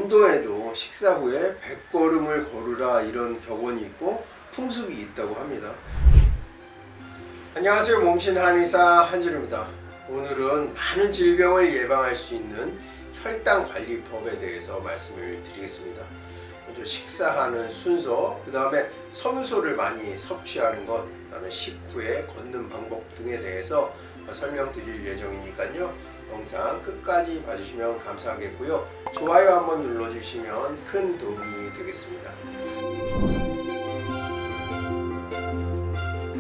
인도에도 식사 후에 100걸음을 걸으라 이런 격언이 있고 풍습이 있다고 합니다. 안녕하세요. 몸신 한의사 한진우입니다. 오늘은 많은 질병을 예방할 수 있는 혈당관리법에 대해서 말씀을 드리겠습니다. 먼저 식사하는 순서, 그 다음에 섬유소를 많이 섭취하는 것, 그 다음에 식후에 걷는 방법 등에 대해서 설명드릴 예정이니까요. 영상 끝까지 봐주시면 감사하겠고요. 좋아요 한번 눌러주시면 큰 도움이 되겠습니다.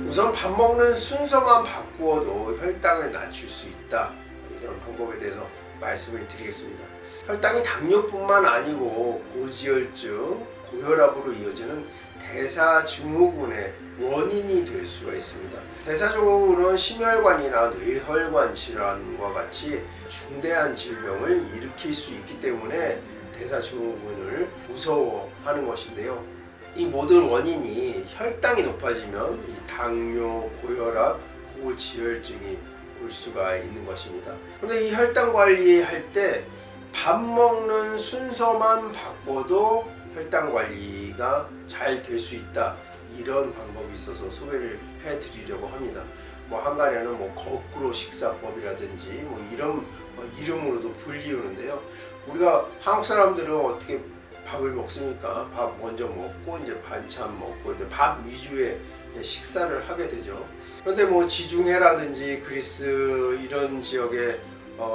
우선 밥 먹는 순서만 바꾸어도 혈당을 낮출 수 있다. 이런 방법에 대해서 말씀을 드리겠습니다. 혈당이 당뇨뿐만 아니고 고지혈증, 고혈압으로 이어지는 대사증후군의 원인이 될 수가 있습니다. 대사증후군은 심혈관이나 뇌혈관 질환과 같이 중대한 질병을 일으킬 수 있기 때문에 대사증후군을 무서워하는 것인데요. 이 모든 원인이 혈당이 높아지면 이 당뇨, 고혈압, 고지혈증이 올 수가 있는 것입니다. 그런데 이 혈당 관리할 때 밥 먹는 순서만 바꿔도 혈당 관리가 잘 될 수 있다. 이런 방법이 있어서 소개를 해드리려고 합니다. 한간에는 거꾸로 식사법이라든지 이런 이름으로도 불리우는데요. 우리가 한국 사람들은 어떻게 밥을 먹습니까? 밥 먼저 먹고 이제 반찬 먹고 이제 밥 위주의 식사를 하게 되죠. 그런데 지중해라든지 그리스 이런 지역의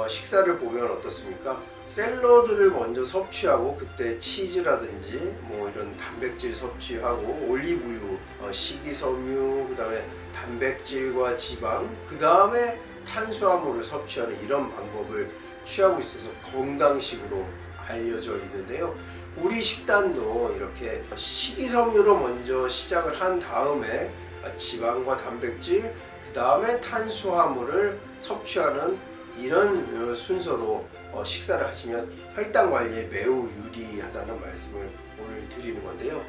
식사를 보면 어떻습니까? 샐러드를 먼저 섭취하고 그때 치즈라든지 이런 단백질 섭취하고 올리브유, 식이섬유, 그 다음에 단백질과 지방, 그 다음에 탄수화물을 섭취하는 이런 방법을 취하고 있어서 건강식으로 알려져 있는데요. 우리 식단도 이렇게 식이섬유로 먼저 시작을 한 다음에 지방과 단백질, 그 다음에 탄수화물을 섭취하는 이런 순서로 식사를 하시면 혈당 관리에 매우 유리하다는 말씀을 오늘 드리는 건데요.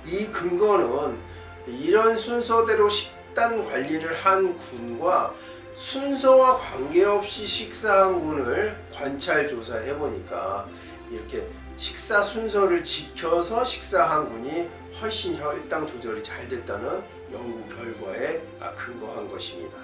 이 근거는 이런 순서대로 식단 관리를 한 군과 순서와 관계없이 식사한 군을 관찰 조사해 보니까 이렇게 식사 순서를 지켜서 식사한 군이 훨씬 혈당 조절이 잘 됐다는 연구 결과에 근거한 것입니다.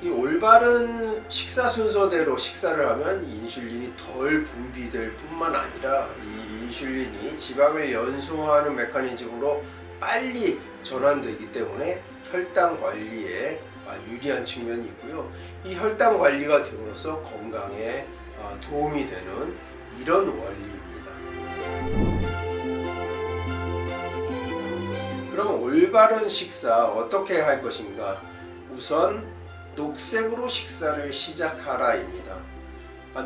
이 올바른 식사 순서대로 식사를 하면 인슐린이 덜 분비될 뿐만 아니라 이 인슐린이 지방을 연소하는 메커니즘으로 빨리 전환되기 때문에 혈당 관리에 유리한 측면이 있고요. 이 혈당 관리가 됨으로써 건강에 도움이 되는 이런 원리입니다. 그럼 올바른 식사 어떻게 할 것인가? 우선 녹색으로 식사를 시작하라입니다.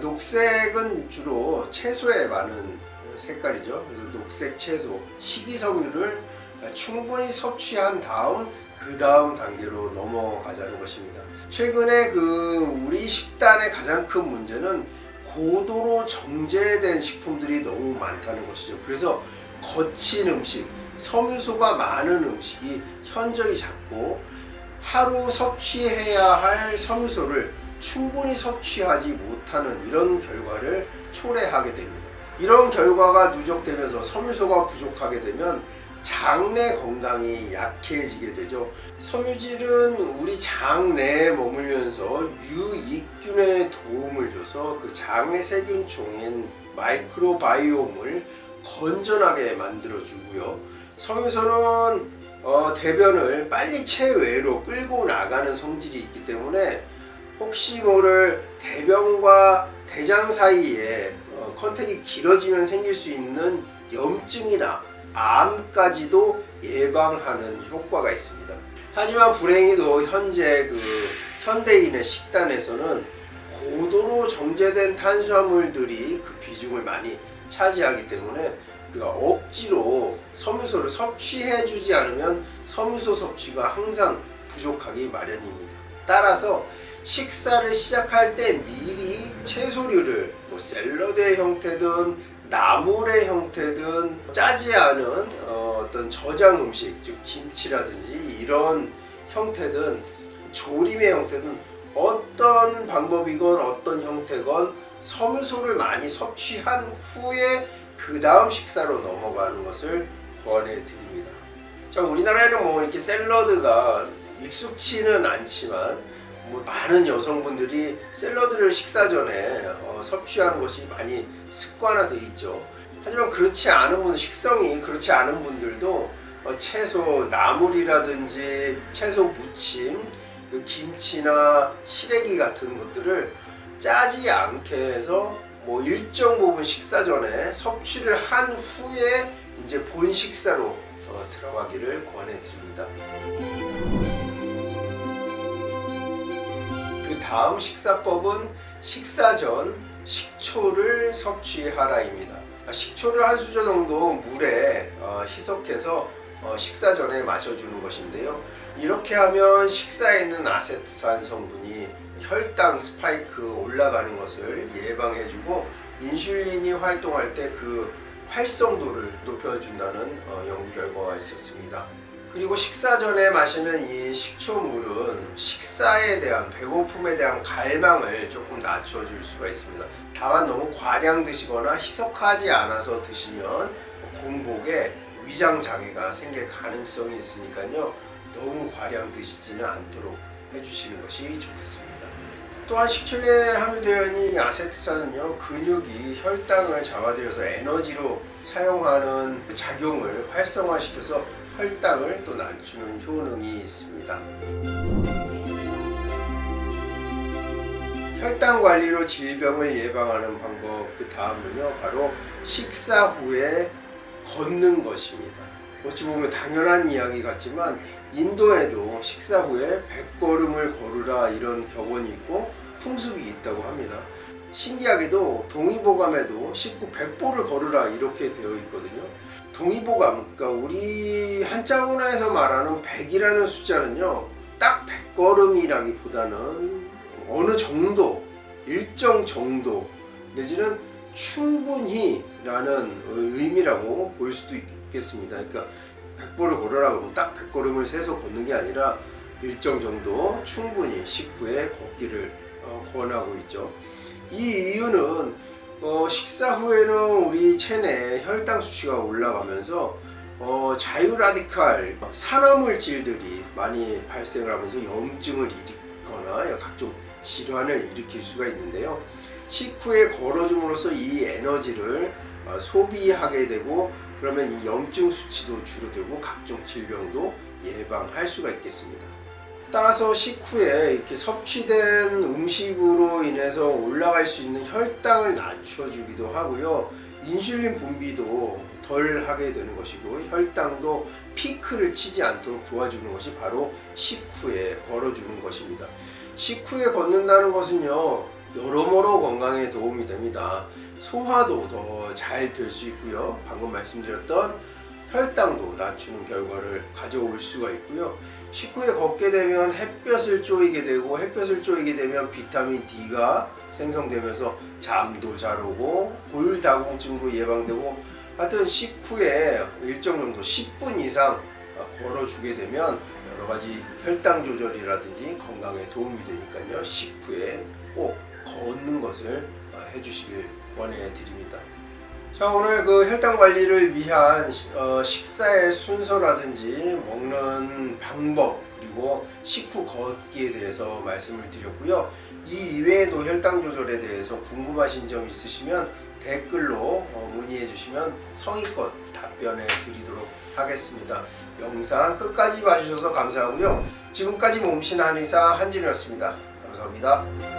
녹색은 주로 채소에 많은 색깔이죠. 그래서 녹색 채소, 식이섬유를 충분히 섭취한 다음 그 다음 단계로 넘어가자는 것입니다. 최근에 우리 식단의 가장 큰 문제는 고도로 정제된 식품들이 너무 많다는 것이죠. 그래서 거친 음식, 섬유소가 많은 음식이 현저히 작고 하루 섭취해야 할 섬유소를 충분히 섭취하지 못하는 이런 결과를 초래하게 됩니다. 이런 결과가 누적되면서 섬유소가 부족하게 되면 장내 건강이 약해지게 되죠. 섬유질은 우리 장 내에 머물면서 유익균에 도움을 줘서 그 장내 세균종인 마이크로바이옴을 건전하게 만들어주고요. 섬유소는 대변을 빨리 체외로 끌고 나가는 성질이 있기 때문에 혹시 모를 대변과 대장 사이에 컨택이 길어지면 생길 수 있는 염증이나 암까지도 예방하는 효과가 있습니다. 하지만 불행히도 현재 현대인의 식단에서는 고도로 정제된 탄수화물들이 그 비중을 많이 차지하기 때문에 우리가 억지로 섬유소를 섭취해주지 않으면 섬유소 섭취가 항상 부족하기 마련입니다. 따라서 식사를 시작할 때 미리 채소류를 샐러드의 형태든 나물의 형태든 짜지 않은 어떤 저장 음식, 즉 김치라든지 이런 형태든 조림의 형태든 어떤 방법이건 어떤 형태건 섬유소를 많이 섭취한 후에 그 다음 식사로 넘어가는 것을 권해드립니다. 자, 우리나라에는 뭐 이렇게 샐러드가 익숙치는 않지만 많은 여성분들이 샐러드를 식사 전에 섭취하는 것이 많이 습관화되어 있죠. 하지만 그렇지 않은 분, 식성이 그렇지 않은 분들도 채소 나물이라든지 채소 무침, 김치나 시래기 같은 것들을 짜지 않게 해서 일정 부분 식사 전에 섭취를 한 후에 이제 본 식사로 들어가기를 권해드립니다. 그 다음 식사법은 식사 전 식초를 섭취하라입니다. 식초를 한 수저 정도 물에 희석해서 식사 전에 마셔주는 것인데요. 이렇게 하면 식사에 있는 아세트산 성분이 혈당 스파이크 올라가는 것을 예방해주고 인슐린이 활동할 때 그 활성도를 높여준다는 연구 결과가 있었습니다. 그리고 식사 전에 마시는 이 식초물은 식사에 대한 배고픔에 대한 갈망을 조금 낮춰줄 수가 있습니다. 다만 너무 과량 드시거나 희석하지 않아서 드시면 공복에 위장 장애가 생길 가능성이 있으니까요. 너무 과량 드시지는 않도록 해주시는 것이 좋겠습니다. 또한 식초에 함유되어 있는 이 아세트산은요, 근육이 혈당을 잡아들여서 에너지로 사용하는 작용을 활성화시켜서 혈당을 또 낮추는 효능이 있습니다. 혈당 관리로 질병을 예방하는 방법, 그 다음은요, 바로 식사 후에 걷는 것입니다. 어찌 보면 당연한 이야기 같지만 인도에도 식사 후에 100걸음을 걸으라 이런 격언이 있고 풍습이 있다고 합니다. 신기하게도 동의보감에도 식후 100보를 걸으라 이렇게 되어 있거든요. 동의보감, 그러니까 우리 한자 문화에서 말하는 100이라는 숫자는요, 딱 100걸음이라기보다는 어느 정도, 일정 정도 내지는 충분히 라는 의미라고 볼 수도 있겠습니다. 그러니까 100보를 걸으라 그러면 딱 100걸음을 세서 걷는 게 아니라 일정 정도 충분히 식후에 걷기를 권하고 있죠. 이 이유는 식사 후에는 우리 체내 혈당 수치가 올라가면서 자유라디칼 산화물질들이 많이 발생을 하면서 염증을 일으키거나 각종 질환을 일으킬 수가 있는데요. 식후에 걸어줌으로써 이 에너지를 소비하게 되고 그러면 이 염증 수치도 줄어들고 각종 질병도 예방할 수가 있겠습니다. 따라서 식후에 이렇게 섭취된 음식으로 인해서 올라갈 수 있는 혈당을 낮춰주기도 하고요. 인슐린 분비도 덜 하게 되는 것이고 혈당도 피크를 치지 않도록 도와주는 것이 바로 식후에 걸어주는 것입니다. 식후에 걷는다는 것은요, 여러모로 건강에 도움이 됩니다. 소화도 더 잘 될 수 있고요. 방금 말씀드렸던 혈당도 낮추는 결과를 가져올 수가 있고요. 식후에 걷게 되면 햇볕을 쬐게 되고 햇볕을 쬐게 되면 비타민 D가 생성되면서 잠도 잘 오고 골다공증도 예방되고 하여튼 식후에 일정 정도 10분 이상 걸어주게 되면 여러 가지 혈당 조절이라든지 건강에 도움이 되니까요. 식후에 꼭 걷는 것을 해주시길 권해드립니다. 자, 오늘 그 혈당 관리를 위한 식사의 순서라든지 먹는 방법 그리고 식후 걷기에 대해서 말씀을 드렸고요. 이 이외에도 혈당 조절에 대해서 궁금하신 점 있으시면 댓글로 문의해 주시면 성의껏 답변해 드리도록 하겠습니다. 영상 끝까지 봐주셔서 감사하고요. 지금까지 몸신 한의사 한진이었습니다. 감사합니다.